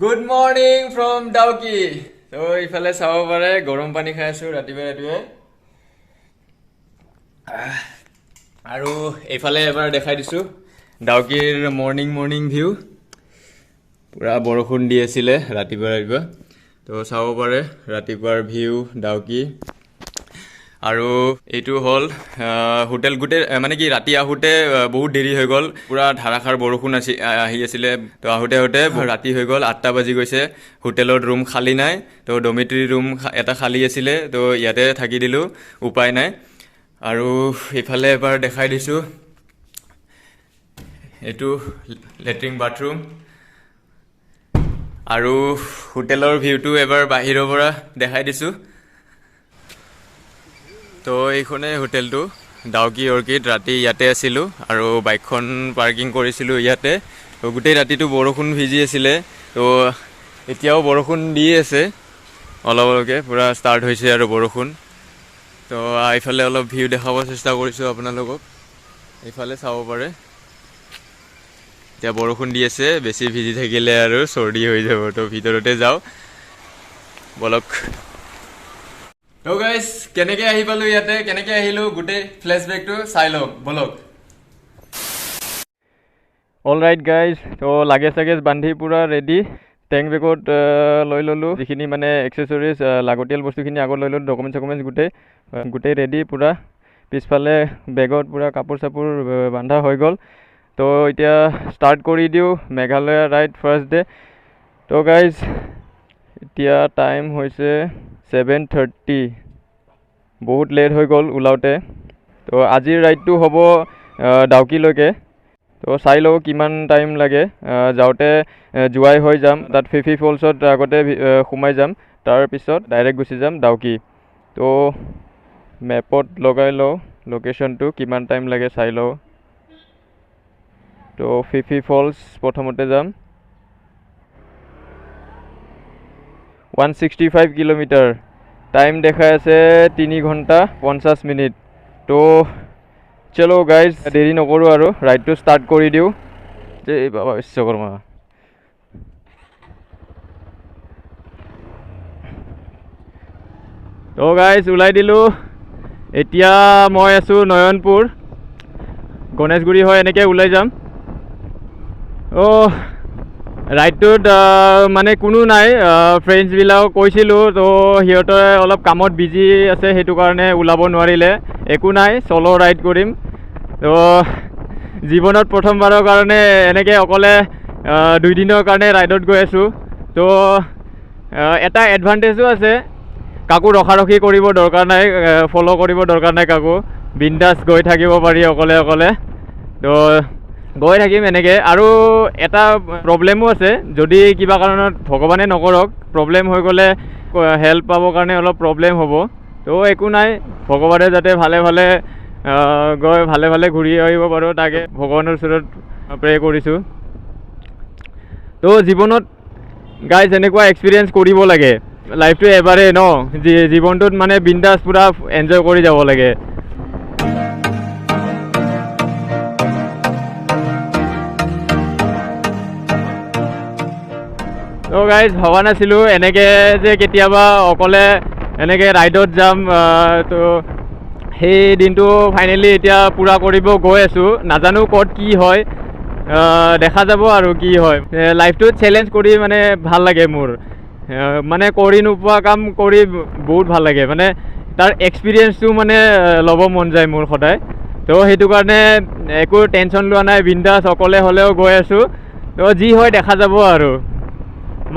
Good morning from Dawki. তো ইফালে চাব পাৰে গৰম পানী খাই আছো ৰাতিপুৱাই আৰু এইফালে এবাৰ দেখাই দিছো ডাউকিৰ মৰ্ণিং ভিউ। পুৰা বৰষুণ দি আছিলে ৰাতিপুৱা তো চাব পাৰে ৰাতিপুৱাৰ ভিউ ডাউকি। আৰু এইটো হ'ল হোটেল গোটেই মানে কি ৰাতি আহোঁতে বহুত দেৰি হৈ গ'ল, পুৰা ধাৰাসাৰ বৰষুণ আহি আছিলে। তো আহোঁতে ৰাতি হৈ গ'ল, 8টা বাজি গৈছে। হোটেলত ৰুম খালী নাই, তো ডমিট্ৰি ৰুম এটা খালী আছিলে, তো ইয়াতে থাকি দিলোঁ, উপায় নাই। আৰু এইফালে এবাৰ দেখাই দিছোঁ, এইটো লেট্ৰিন বাথৰুম। আৰু হোটেলৰ ভিউটো এবাৰ বাহিৰৰ পৰা দেখাই দিছোঁ। তো এইখনে হোটেলটো ডাউকি অৰ্কিড। ৰাতি ইয়াতে আছিলোঁ আৰু বাইকখন পাৰ্কিং কৰিছিলোঁ ইয়াতে। তো গোটেই ৰাতিটো বৰষুণ ভিজি আছিলে, তো এতিয়াও বৰষুণ দি আছে অলপ অলপকৈ, পূৰা ষ্টাৰ্ট হৈছে আৰু বৰষুণ। তো এইফালে অলপ ভিউ দেখাব চেষ্টা কৰিছোঁ আপোনালোকক, এইফালে চাব পাৰে। এতিয়া বৰষুণ দি আছে, বেছি ভিজি থাকিলে আৰু চৰ্দি হৈ যাব। তো ভিতৰতে যাওঁ বলক। তো গাইজ কেনেকৈ আহি পালোঁ ইয়াতে, কেনেকৈ আহিলোঁ গোটেই ফ্লেশ্ববেকটো চাই লওক বলক। অল ৰাইট গাইজ, তো লাগেজ বান্ধি পূৰা ৰেডি। টেংক বেগত লৈ ল'লোঁ যিখিনি মানে এক্সেচৰিজ লাগতিয়াল বস্তুখিনি আগত লৈ ল'লোঁ, ডকুমেণ্টছ গোটেই ৰেডি পূৰা। পিছফালে বেগত পূৰা কাপোৰ চাপোৰ বান্ধা হৈ গ'ল। তো এতিয়া ষ্টাৰ্ট কৰি দিওঁ মেঘালয়া ৰাইড ফাৰ্ষ্ট ডে। তো গাইজ এতিয়া টাইম হৈছে 7:30, বহুত লেট হৈ গ'ল ওলাওঁতে। তো আজিৰ ৰাইডটো হ'ব ডাউকিলৈকে। তো চাই লওঁ কিমান টাইম লাগে। যাওঁতে জোৱাই হৈ যাম, তাত ফিফি ফলছত আগতে সোমাই যাম, তাৰপিছত ডাইৰেক্ট গুচি যাম ডাউকি। তো মেপত লগাই লওঁ লোকেশ্যনটো, কিমান টাইম লাগে চাই লওঁ। তো ফিফি ফলছ প্ৰথমতে যাম, 165 কিলোমিটাৰ। টাইম দেখাই আছে 3 ঘণ্টা 50 মিনিট। তো চলো গাইজ দেৰি নকৰোঁ আৰু ৰাইডটো ষ্টাৰ্ট কৰি দিওঁ। এই বাবা বিশ্বকৰ্মা। তো গাইজ ওলাই দিলোঁ। এতিয়া মই আছোঁ নয়নপুৰ, গণেশগুৰি হৈ এনেকৈ ওলাই যাম। ৰাইডটোত মানে কোনো নাই, ফ্ৰেণ্ডছবিলাক কৈছিলোঁ, তো সিহঁতে অলপ কামত বিজি আছে, সেইটো কাৰণে ওলাব নোৱাৰিলে। একো নাই, চ'ল' ৰাইড কৰিম। তো জীৱনত প্ৰথমবাৰৰ কাৰণে এনেকৈ অকলে 2 দিনৰ কাৰণে ৰাইডত গৈ আছোঁ। তো এটা এডভান্টেজো আছে, কাকো ৰখাৰখি কৰিব দৰকাৰ নাই, ফ'ল' কৰিব দৰকাৰ নাই কাকো, বিন্দাছ গৈ থাকিব পাৰি অকলে। তো গৈ থাকিম এনেকৈ। আৰু এটা প্ৰব্লেমো আছে, যদি কিবা কাৰণত ভগৱানে নকৰক প্ৰব্লেম হৈ গ'লে হেল্প পাবৰ কাৰণে অলপ প্ৰব্লেম হ'ব। তো একো নাই, ভগৱানে যাতে ভালে গৈ ভালে ঘূৰি আহিব পাৰোঁ, তাকে ভগৱানৰ ওচৰত প্ৰে কৰিছোঁ। তো জীৱনত গাইজ এনেকুৱা এক্সপিৰিয়েঞ্চ কৰিব লাগে, লাইফটো এবাৰেই ন, জীৱনটোত মানে বিন্দাছ পূৰা এনজয় কৰি যাব লাগে। তো গাইজ ভবা নাছিলোঁ এনেকৈ যে কেতিয়াবা অকলে এনেকৈ ৰাইডত যাম। তো সেই দিনটো ফাইনেলি এতিয়া পূৰা কৰিব গৈ আছোঁ। নাজানো ক'ত কি হয়, দেখা যাব আৰু কি হয়। লাইফটোত চেলেঞ্জ কৰি মানে ভাল লাগে মোৰ, মানে কৰি নোপোৱা কাম কৰি বহুত ভাল লাগে, মানে তাৰ এক্সপিৰিয়েঞ্চটো মানে ল'ব মন যায় মোৰ সদায়। তো সেইটো কাৰণে একো টেনশ্যন লোৱা নাই, বিন্দাছ অকলে হ'লেও গৈ আছোঁ। তো যি হয় দেখা যাব আৰু।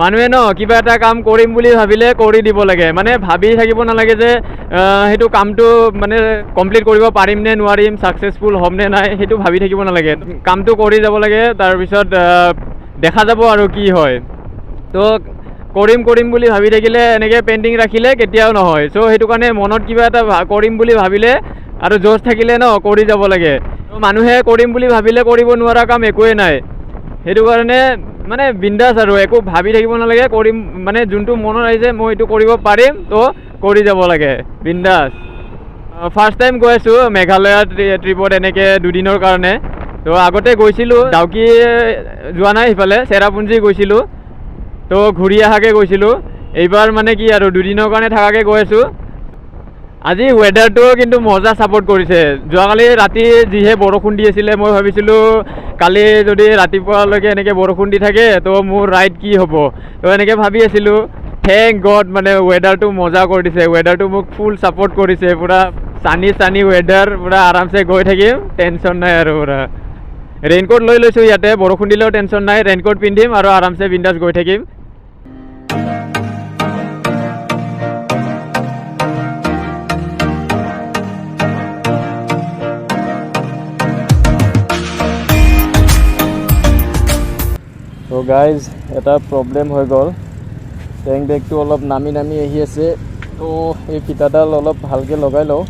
মানুহে কিবা এটা কাম কৰিম বুলি ভাবিলে কৰি দিব লাগে, মানে ভাবি থাকিব নালাগে যে সেইটো কামটো মানে কমপ্লিট কৰিব পাৰিম নে নোৱাৰিম, ছাকচেছফুল হ'ম নে নাই, সেইটো ভাবি থাকিব নালাগে। কামটো কৰি যাব লাগে, তাৰপিছত দেখা যাব আৰু কি হয়। তো কৰিম বুলি ভাবি থাকিলে এনেকৈ পেইণ্টিং ৰাখিলে কেতিয়াও নহয়। চ' সেইটো কাৰণে মনত কিবা এটা কৰিম বুলি ভাবিলে আৰু জোচ থাকিলে কৰি যাব লাগে। মানুহে কৰিম বুলি ভাবিলে কৰিব নোৱাৰা কাম একোৱেই নাই, সেইটো কাৰণে মানে বিন্দাছ আৰু একো ভাবি থাকিব নালাগে। কৰিম মানে যোনটো মনত আহিছে মই এইটো কৰিব পাৰিম, তো কৰি যাব লাগে বিন্দাছ। ফাৰ্ষ্ট টাইম গৈ আছোঁ মেঘালয়া ট্ৰিপত এনেকৈ 2 দিনৰ কাৰণে। তো আগতে গৈছিলোঁ ডাউকি, যোৱা নাই, সিফালে চেৰাপুঞ্জী গৈছিলোঁ। তো ঘূৰি অহাকৈ গৈছিলোঁ। এইবাৰ মানে কি আৰু দুদিনৰ কাৰণে থকাকৈ গৈ আছোঁ। আজি ৱেডাৰটো কিন্তু মজা ছাপোৰ্ট কৰিছে। যোৱাকালি ৰাতি যিহে বৰষুণ দি আছিলে, মই ভাবিছিলোঁ কালি যদি ৰাতিপুৱালৈকে এনেকৈ বৰষুণ দি থাকে তো মোৰ ৰাইড কি হ'ব। তো এনেকৈ ভাবি আছিলোঁ। থেংক গড মানে ৱেডাৰটো মজা কৰি দিছে। ৱেডাৰটো মোক ফুল ছাপোৰ্ট কৰিছে। পূৰা চানি ৱেডাৰ, পূৰা আৰামছে গৈ থাকিম, টেনশ্যন নাই আৰু পূৰা। ৰেইনকোট লৈ লৈছোঁ ইয়াতে, বৰষুণ দিলেও টেনশ্যন নাই। ৰেইনকোট পিন্ধিম আৰু আৰামছে বিন্দাছ গৈ থাকিম। তো গাইজ এটা প্ৰব্লেম হৈ গ'ল, টেং বেগটো অলপ নামি আহি আছে। তো এই ফিটাডাল অলপ ভালকৈ লগাই লওঁ।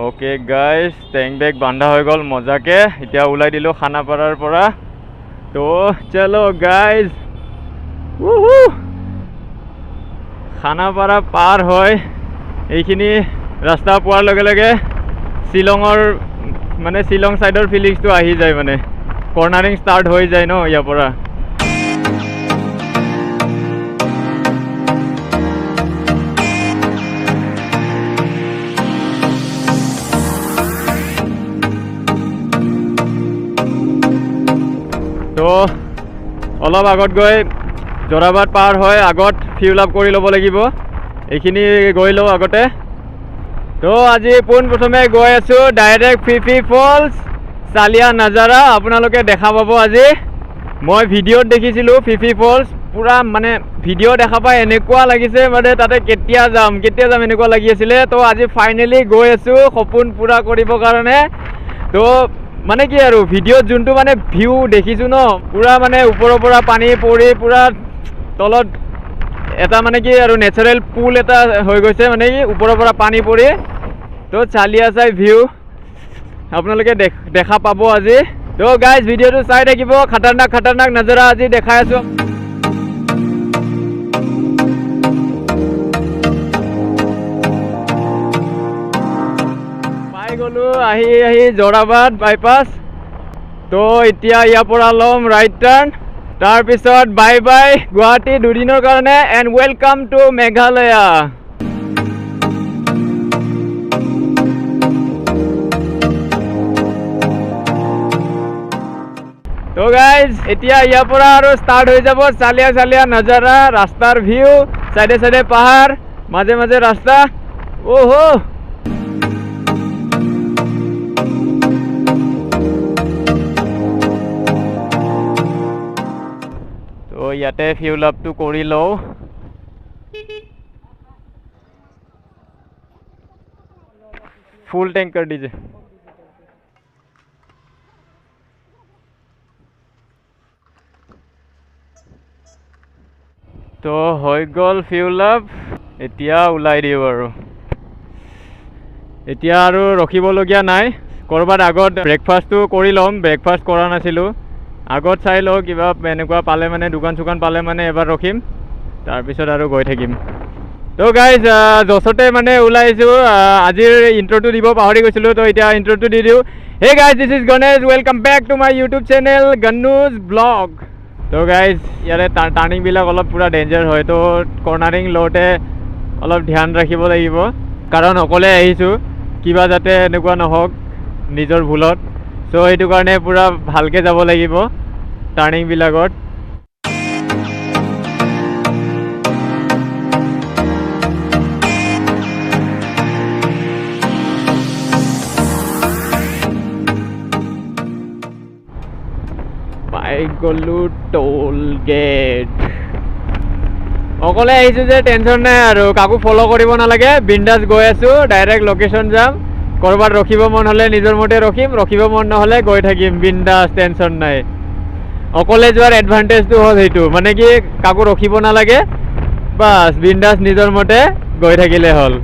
অ'কে গাইজ, টেং বেগ বান্ধা হৈ গ'ল মজাকৈ। এতিয়া ওলাই দিলোঁ খানাপাৰাৰ পৰা। তো চলো গাইজ, খানাপাৰা পাৰ হয় এইখিনি ৰাস্তা পোৱাৰ লগে লগে শ্বিলঙৰ মানে শ্বিলং ছাইডৰ ফিলিংছটো আহি যায়। মানে কৰ্ণাৰিং ষ্টাৰ্ট হৈ যায় ন ইয়াৰ পৰা। তো অলপ আগত গৈ জোৰাবাট পাৰ হয় আগত ফিউল আপ কৰি ল'ব লাগিব। এইখিনি গৈ লওঁ আগতে। তো আজি পোনপ্ৰথমে গৈ আছোঁ ডাইৰেক্ট ফিফি ফলছ, চালিয়া নাজাৰা। আপোনালোকে দেখা পাব আজি। মই ভিডিঅ'ত দেখিছিলোঁ ফিফি ফলছ, পূৰা মানে ভিডিঅ' দেখা পাই এনেকুৱা লাগিছে মানে তাতে কেতিয়া যাম এনেকুৱা লাগি আছিলে। তো আজি ফাইনেলি গৈ আছোঁ সপোন পূৰা কৰিবৰ কাৰণে। তো মানে কি আৰু ভিডিঅ'ত যোনটো মানে ভিউ দেখিছোঁ ন, পূৰা মানে ওপৰৰ পৰা পানী পৰি পূৰা তলত এটা মানে কি আৰু নেচাৰেল পুল এটা হৈ গৈছে, মানে কি ওপৰৰ পৰা পানী পৰি। তো চালিয়া চাই ভিউ আপোনালোকে দেখা পাব আজি। তো গাইজ ভিডিঅ'টো চাই থাকিব। খাতাৰনাক নাজাৰা আজি দেখাই আছোঁ। পাই গ'লোঁ আহি জোৰাবাট বাইপাছ। তো এতিয়া ইয়াৰ পৰা ল'ম ৰাইট টাৰ্ণ, তাৰপিছত বাই বাই গুৱাহাটী দুদিনৰ কাৰণে এণ্ড ৱেলকাম টু মেঘালয়া। তো গাইজ এতিয়া ইয়াৰ পৰা আৰু ষ্টাৰ্ট হৈ যাব চালিয়া নাজাৰা। ৰাস্তাৰ ভিউ, চাইডে চাইডে পাহাৰ, মাজে মাজে ৰাস্তা। অ'হ তো ইয়াতে ফিউল আপটো কৰি লওঁ। ফুল टैंक कर दीजिए। তো হৈ গ'ল ফিউল আপ। এতিয়া ওলাই দিওঁ আৰু। এতিয়া আৰু ৰখিবলগীয়া নাই। ক'ৰবাত আগত ব্ৰেকফাষ্টটো কৰি ল'ম, ব্ৰেকফাষ্ট কৰা নাছিলোঁ। আগত চাই লওঁ কিবা এনেকুৱা পালে মানে দোকান চোকান পালে মানে এবাৰ ৰখিম, তাৰপিছত আৰু গৈ থাকিম। তো গাইজ য'চতে মানে ওলাইছোঁ। আজিৰ ইণ্ট্ৰ'টো দিব পাহৰি গৈছিলোঁ, তো এতিয়া ইণ্ট্ৰ'টো দি দিওঁ। Hey guys, this is Ganesh, welcome back to my YouTube channel Gannu's vlog. তো গাইজ ইয়াৰে টাৰ্ণিংবিলাক অলপ পূৰা ডেঞ্জাৰ হয়। তো কৰ্ণাৰিং লওঁতে অলপ ধ্যান ৰাখিব লাগিব, কাৰণ অকলে আহিছোঁ, কিবা যাতে এনেকুৱা নহওক নিজৰ ভুলত। চ' সেইটো কাৰণে পূৰা ভালকৈ যাব লাগিব টাৰ্ণিংবিলাকত। পাই গ'লোঁ টোল গেট। অকলে আহিছোঁ যে টেনশ্যন নাই আৰু, কাকো ফ'ল' কৰিব নালাগে, বিন্দাছ গৈ আছোঁ, ডাইৰেক্ট লোকেশ্যন যাম। ক'ৰবাত ৰখিব মন হ'লে নিজৰ মতে ৰখিম, ৰখিব মন নহ'লে গৈ থাকিম বিন্দাছ, টেনশ্যন নাই। অকলে যোৱাৰ এডভান্টেজটো হ'ল সেইটো, মানে কি কাকো ৰখিব নালাগে, বাছ বিন্দাছ নিজৰ মতে গৈ থাকিলে হ'ল।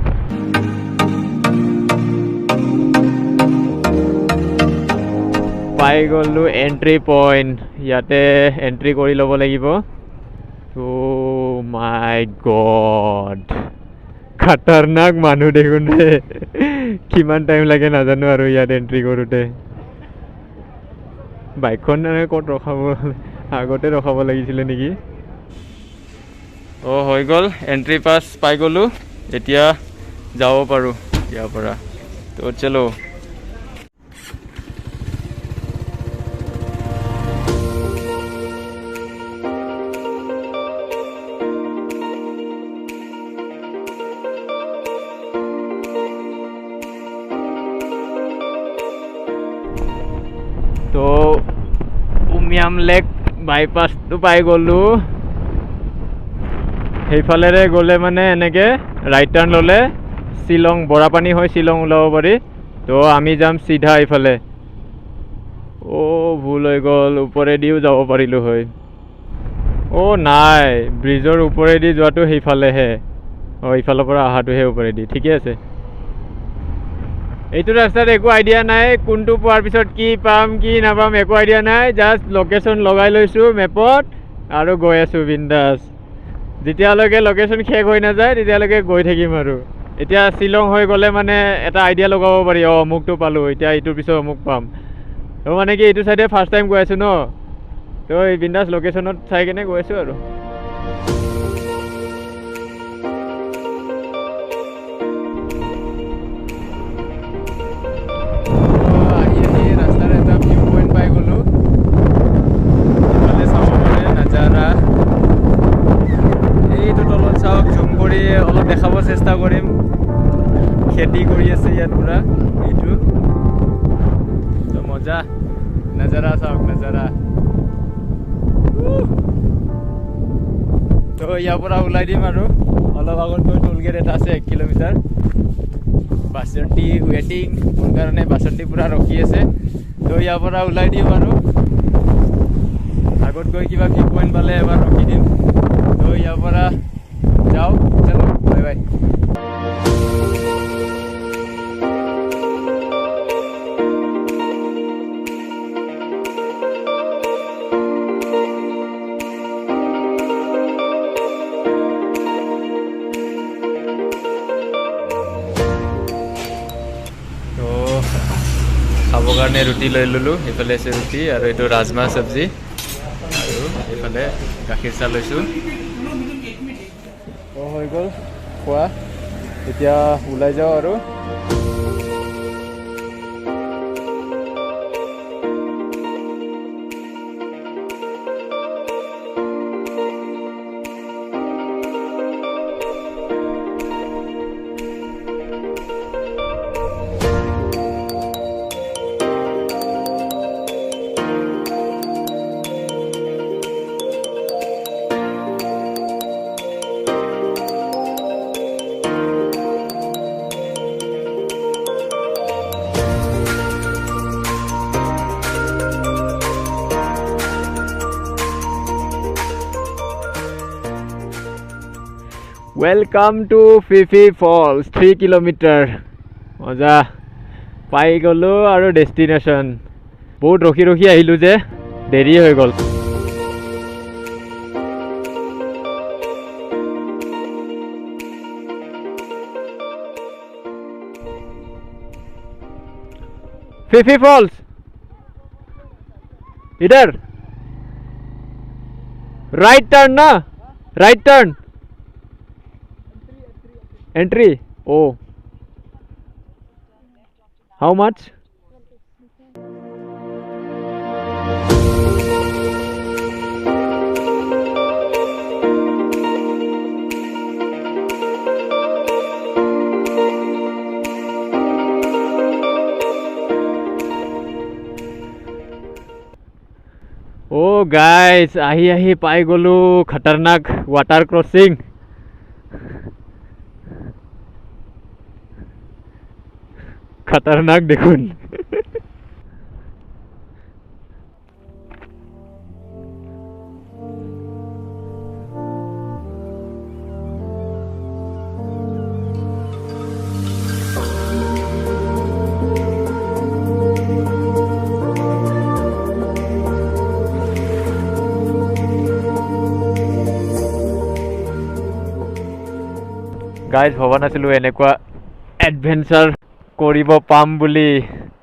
পাই গ'লোঁ এণ্ট্ৰি পইণ্ট। ইয়াতে এণ্ট্ৰি কৰি ল'ব লাগিব। অ' মাই গড, খাতাৰনাক মানুহ দেখোন দে। কিমান টাইম লাগে নাজানো আৰু ইয়াত এণ্ট্ৰি কৰোঁতে। বাইকখন ক'ত ৰখাব, আগতে ৰখাব লাগিছিলে নেকি। হৈ গ'ল, এণ্ট্ৰি পাছ পাই গ'লোঁ, এতিয়া যাব পাৰোঁ ইয়াৰ পৰা। তো চলো। তো উমিয়াম লেক বাইপাছটো পাই গ'লোঁ। সেইফালেৰে গ'লে মানে এনেকৈ ৰাইট টাৰ্ণ ল'লে শ্বিলং, বৰাপানী হৈ শ্বিলং ওলাব পাৰি। তো আমি যাম চিধা এইফালে। ভুল হৈ গ'ল, ওপৰেদিও যাব পাৰিলোঁ হয়। নাই, ব্ৰিজৰ ওপৰেদি যোৱাটো সেইফালেহে। এইফালৰ পৰা অহাটোহে ওপৰেদি, ঠিকে আছে। এইটো ৰাস্তাত একো আইডিয়া নাই, কোনটো পোৱাৰ পিছত কি পাম কি নাপাম একো আইডিয়া নাই। জাষ্ট লোকেশ্যন লগাই লৈছোঁ মেপত আৰু গৈ আছোঁ বিন্দাছ। যেতিয়ালৈকে লোকেশ্যন শেষ হৈ নাযায় তেতিয়ালৈকে গৈ থাকিম আৰু। এতিয়া শ্বিলং হৈ গ'লে মানে এটা আইডিয়া লগাব পাৰি, অমুকটো পালোঁ, এতিয়া এইটোৰ পিছত অমুক পাম। তো মানে কি এইটো চাইডে ফাৰ্ষ্ট টাইম গৈ আছোঁ ন, তো এই বিন্দাছ লোকেশ্যনত চাই কেনে গৈ আছোঁ আৰু। ৰাস্তাৰ এটা ভিউ পইণ্ট পাই গ'লোঁ, ইফালে চাব পাৰে নাজাৰা। এইটো তলত চাওক, জুম কৰি অলপ দেখাব চেষ্টা কৰিম। খেতি কৰি আছে ইয়াত পুৰা, এইটো তো মজা। নাজাৰা চাওক, নাজাৰা। তো ইয়াৰ পৰা ওলাই দিম আৰু অলপ আগত গৈ টোল গেট এটা আছে 1 কিলোমিটাৰ। বাছন্তি ৱেটিং, মোৰ কাৰণে বাছন্তি পূৰা ৰখি আছে। তো ইয়াৰ পৰা ওলাই দিম আৰু আগত গৈ কিবা ভিউ পইণ্ট পালে এবাৰ ৰখি দিম। তো ইয়াৰ পৰা যাওঁ, চলো, বাই বাই। খাবৰ কাৰণে ৰুটি লৈ ল'লোঁ। এইফালে আছে ৰুটি আৰু এইটো ৰাজমাহ চব্জি, আৰু এইফালে গাখীৰ চাহ লৈছোঁ। হৈ গ'ল খোৱা, এতিয়া ওলাই যাওঁ আৰু। ৱেলকাম টু ফিফি ফলছ, 3 কিলোমিটাৰ। মজা পাই গ'লোঁ আৰু ডেষ্টিনেশ্যন। বহুত ৰখি ৰখি আহিলোঁ যে, দেৰি হৈ গ'ল। ফিফি ফলছ इधर, राइट टर्न ना, right turn, entry. How much? Guys, আহি পাই গ'লোঁ খতৰনাক ৱাটাৰ ক্ৰচিং। খতৰনাক দেখোন। গাইজ, ভবা নাছিলোঁ এনেকুৱা এডভেঞ্চাৰ কৰিব পাম বুলি।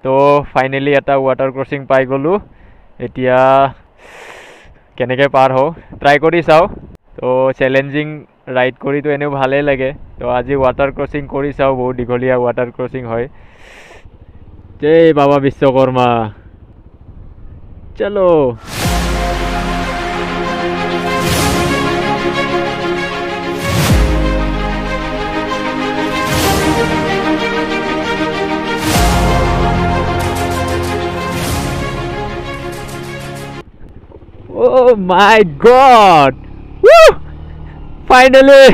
তো ফাইনেলি এটা ৱাটাৰ ক্ৰচিং পাই গ'লোঁ। এতিয়া কেনেকৈ পাৰ হওঁ ট্ৰাই কৰি চাওঁ। তো চেলেঞ্জিং ৰাইড কৰিতো এনেও ভালেই লাগে। তো আজি ৱাটাৰ ক্ৰচিং কৰি চাওঁ, বহুত দীঘলীয়া ৱাটাৰ ক্ৰচিং হয়। জয় বাবা বিশ্বকৰ্মা, চলো। Oh my god! Woo! Finally!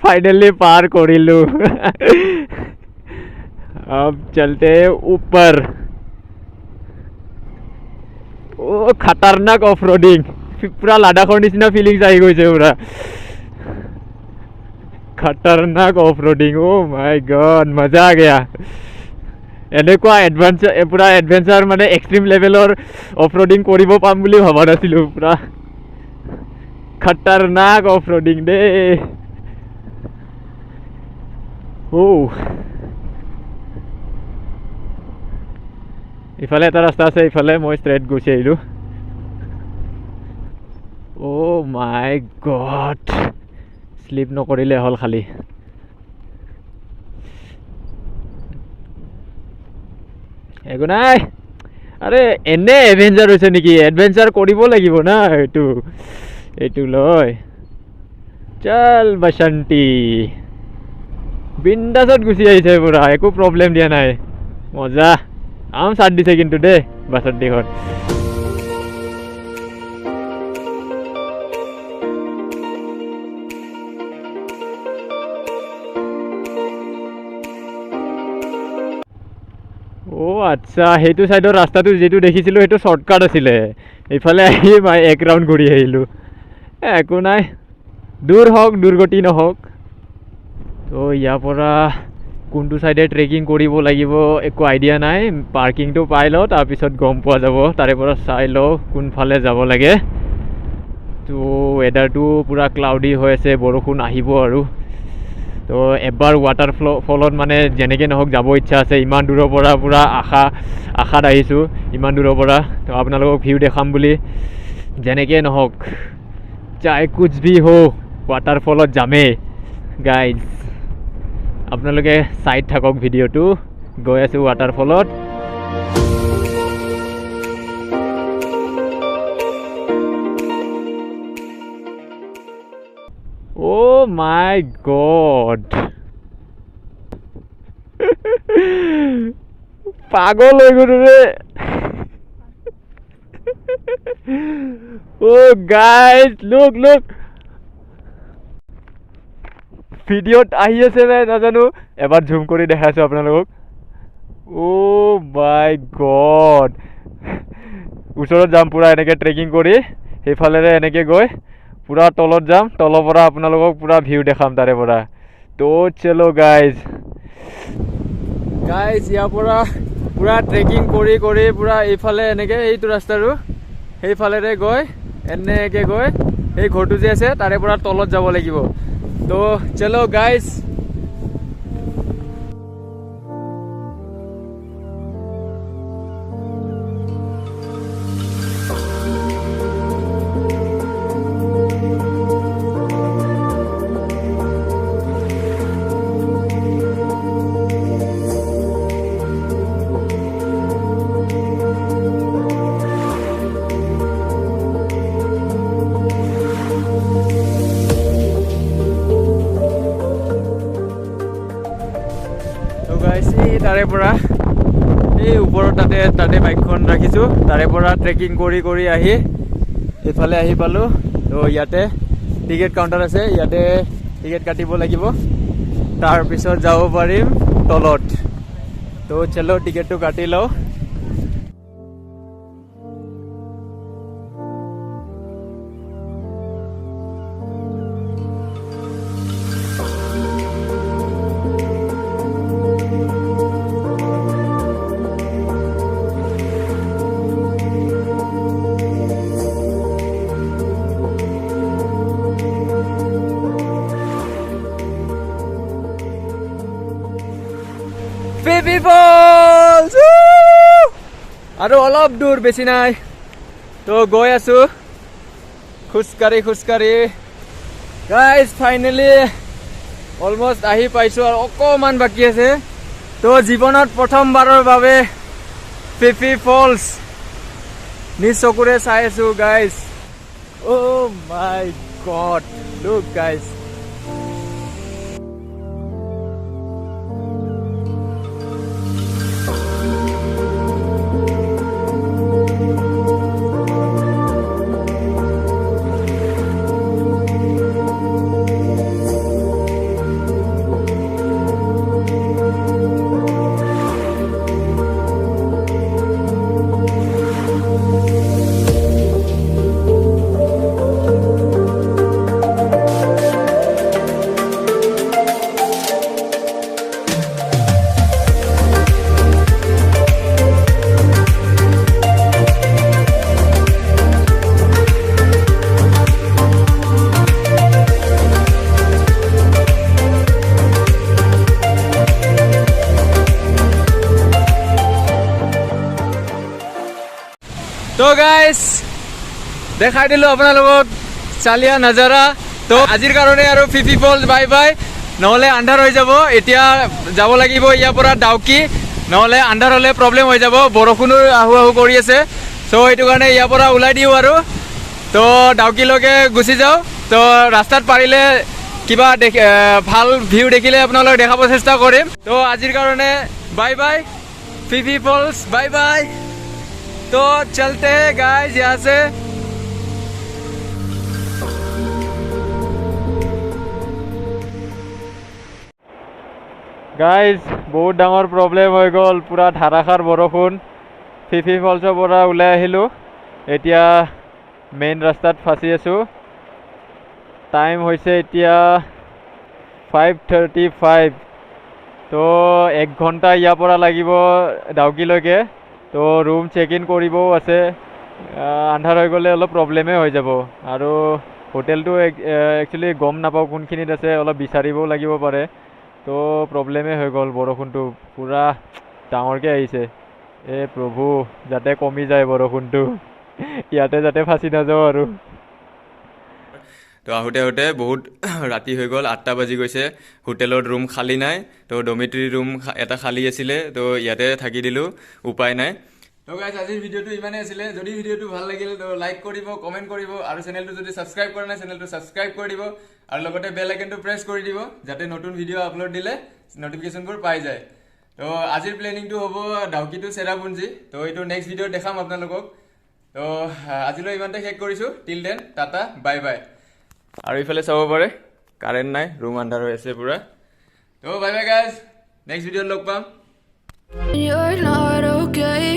Finally पार करिलु। अब चलते हैं ऊपर। ओ खतरनाक ऑफ रोडिंग, पूरा लाडाखर निचिना फिलिंग्स आहि गइছে पूरा। खतरनाक off roading, oh my God, मजा आ गया। এনেকুৱা এডভেঞ্চাৰ, পুৰা এডভেঞ্চাৰ মানে এক্সট্ৰিম লেভেলৰ অফ ৰোডিং কৰিব পাম বুলি ভবা নাছিলোঁ। পুৰা খতৰনাক অফ ৰোডিং দেই। ইফালে এটা ৰাস্তা আছে, ইফালে মই ষ্ট্ৰেইট গুচি আহিলোঁ। অ' মাই গড, শ্লিপ নকৰিলে হ'ল খালি। একো নাই, আৰে এনে এডভেঞ্চাৰ হৈছে নেকি, এডভেঞ্চাৰ কৰিব লাগিব না। এইটো লয় চল বসন্তি, বিন্দাছত গুচি আহিছে পুৰা, একো প্ৰব্লেম দিয়া নাই। মজা, আম চাট দিছে কিন্তু দেই বাসন্তিখন। অ' আচ্ছা, সেইটো চাইডৰ ৰাস্তাটো যিটো দেখিছিলোঁ সেইটো শ্বৰ্টকাট আছিলে। এইফালে আহি মই এক ৰাউণ্ড ঘূৰি আহিলোঁ। একো নাই, দূৰ হওক দুৰ্গতি নহওক। তো ইয়াৰ পৰা কোনটো চাইডে ট্ৰেকিং কৰিব লাগিব একো আইডিয়া নাই। পাৰ্কিংটো পাই লওঁ, তাৰপিছত গম পোৱা যাব। তাৰে পৰা চাই লওঁ কোনফালে যাব লাগে। তো ৱেডাৰটো পূৰা ক্লাউডি হৈ আছে, বৰষুণ আহিব আৰু। তো এবাৰ ৱাটাৰ ফলত মানে যেনেকৈ নহওক যাব ইচ্ছা আছে। ইমান দূৰৰ পৰা পূৰা আশাত আহিছোঁ, ইমান দূৰৰ পৰা। তো আপোনালোকক ভিউ দেখাম বুলি, যেনেকৈ নহওক চাই কুছ ভি হো ৱাটাৰ ফলত যামেই গাইজ। আপোনালোকে চাইড থাকক ভিডিঅ'টো, গৈ আছোঁ ৱাটাৰ ফলত। অ' মাই গড, পাগল হৈ গ'লো ৰে। অ' গাইজ লুক লুক, ভিডিঅ'ত আহি আছে নে নাজানো, এবাৰ জুম কৰি দেখাইছোঁ আপোনালোকক। অ' মাই গড, ওচৰত যাম পূৰা এনেকৈ ট্ৰেকিং কৰি, সেইফালেৰে এনেকৈ গৈ পূৰা তলত যাম। তলৰ পৰা আপোনালোকক পূৰা ভিউ দেখাম তাৰে পৰা। তো চলো গাইজ, ইয়াৰ পৰা পূৰা ট্ৰেকিং কৰি কৰি পূৰা এইফালে এনেকৈ এইটো ৰাস্তাটো সেইফালেৰে গৈ এনেকৈ গৈ এই ঘৰটো যে আছে তাৰে পৰা তলত যাব লাগিব। তো চলো গাইজ। তাৰে পৰা এই ওপৰত তাতে বাইকখন ৰাখিছোঁ। তাৰে পৰা ট্ৰেকিং কৰি কৰি আহি এইফালে আহি পালোঁ। তো ইয়াতে টিকেট কাউণ্টাৰ আছে, ইয়াতে টিকেট কাটিব লাগিব, তাৰপিছত যাব পাৰিম তলত। তো চলো টিকেটটো কাটি লওঁ। ফিফি ফলছ আৰু অলপ দূৰ বেছি নাই তো গৈ আছো খোজকাঢ়ি গাইজ ফাইনেলি অলমষ্ট আহি পাইছো আৰু অকণমান বাকী আছে তো জীৱনত প্ৰথমবাৰৰ বাবে ফিফি ফলছ নিজ চকুৰে চাই আছো গাইজ অ' মাই গড লুক গাইজ তো গাইজ দেখাই দিলোঁ আপোনালোকক চালিয়া নাজাৰা তো আজিৰ কাৰণে আৰু ফিফি ফলছ বাই বাই নহ'লে আন্ধাৰ হৈ যাব এতিয়া যাব লাগিব ইয়াৰ পৰা ডাউকি নহ'লে আন্ধাৰ হ'লে প্ৰব্লেম হৈ যাব বৰষুণো আহু কৰি আছে চ' সেইটো কাৰণে ইয়াৰ পৰা ওলাই দিওঁ আৰু তো ডাউকিলৈকে গুচি যাওঁ তো ৰাস্তাত পাৰিলে কিবা ভাল ভিউ দেখিলে আপোনালোকক দেখাব চেষ্টা কৰিম তো আজিৰ কাৰণে বাই বাই ফিফি ফলছ বাই বাই तो चलते हैं गाइस यहाँ से गाइस बहुत डाঙৰ प्रॉब्लेम হৈ গ'ল পুৰা ধাৰাসাৰ বৰষুণ ফিফি ফলছৰ পৰা ওলাই আহিলো এতিয়া মেইন ৰাস্তাত ফাঁচি আছো টাইম হৈছে এতিয়া 5:35 তো 1 ঘণ্টা ইয়াৰ পৰা লাগিব ডাউকিলৈকে তো ৰুম চেক ইন কৰিবও আছে আন্ধাৰ হৈ গ'লে অলপ প্ৰব্লেমেই হৈ যাব আৰু হোটেলটো একচুৱেলি গম নাপাওঁ কোনখিনিত আছে অলপ বিচাৰিবও লাগিব পাৰে তো প্ৰব্লেমেই হৈ গ'ল বৰষুণটো পুৰা ডাঙৰকৈ আহিছে এ প্ৰভু যাতে কমি যায় বৰষুণটো ইয়াতে যাতে ফাঁচি নাযাওঁ আৰু তো আহোঁতে বহুত ৰাতি হৈ গ'ল 8টা বাজি গৈছে হোটেলত ৰুম খালী নাই তো ডমিট্ৰি ৰুম এটা খালী আছিলে তো ইয়াতে থাকি দিলোঁ উপায় নাই তো গাইজ আজিৰ ভিডিঅ'টো ইমানেই আছিলে যদি ভিডিঅ'টো ভাল লাগিল তো লাইক কৰিব কমেণ্ট কৰিব আৰু চেনেলটো যদি ছাবস্ক্ৰাইব কৰা নাই চেনেলটো ছাবস্ক্ৰাইব কৰি দিব আৰু লগতে বেল আইকনটো প্ৰেছ কৰি দিব যাতে নতুন ভিডিঅ' আপলোড দিলে নটিফিকেশ্যনবোৰ পাই যায় তো আজিৰ প্লেনিংটো হ'ব ডাউকি টু চেৰাপুঞ্জী তো এইটো নেক্সট ভিডিঅ'ত দেখাম আপোনালোকক তো আজিলৈ ইমানতে শেষ কৰিছোঁ till then tata bye bye আৰু ইফালে চাব পাৰে কাৰেণ্ট নাই ৰুম আন্ধাৰ হৈ আছে পুৰা তো বাই বাই গাইজ নেক্সট ভিডিঅ'ত লগ পাম You're not okay.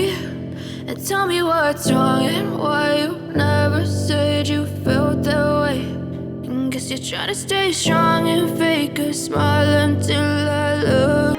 And tell me what's wrong and why you never said you felt that way. And guess you're trying to stay strong and fake a smile until I look.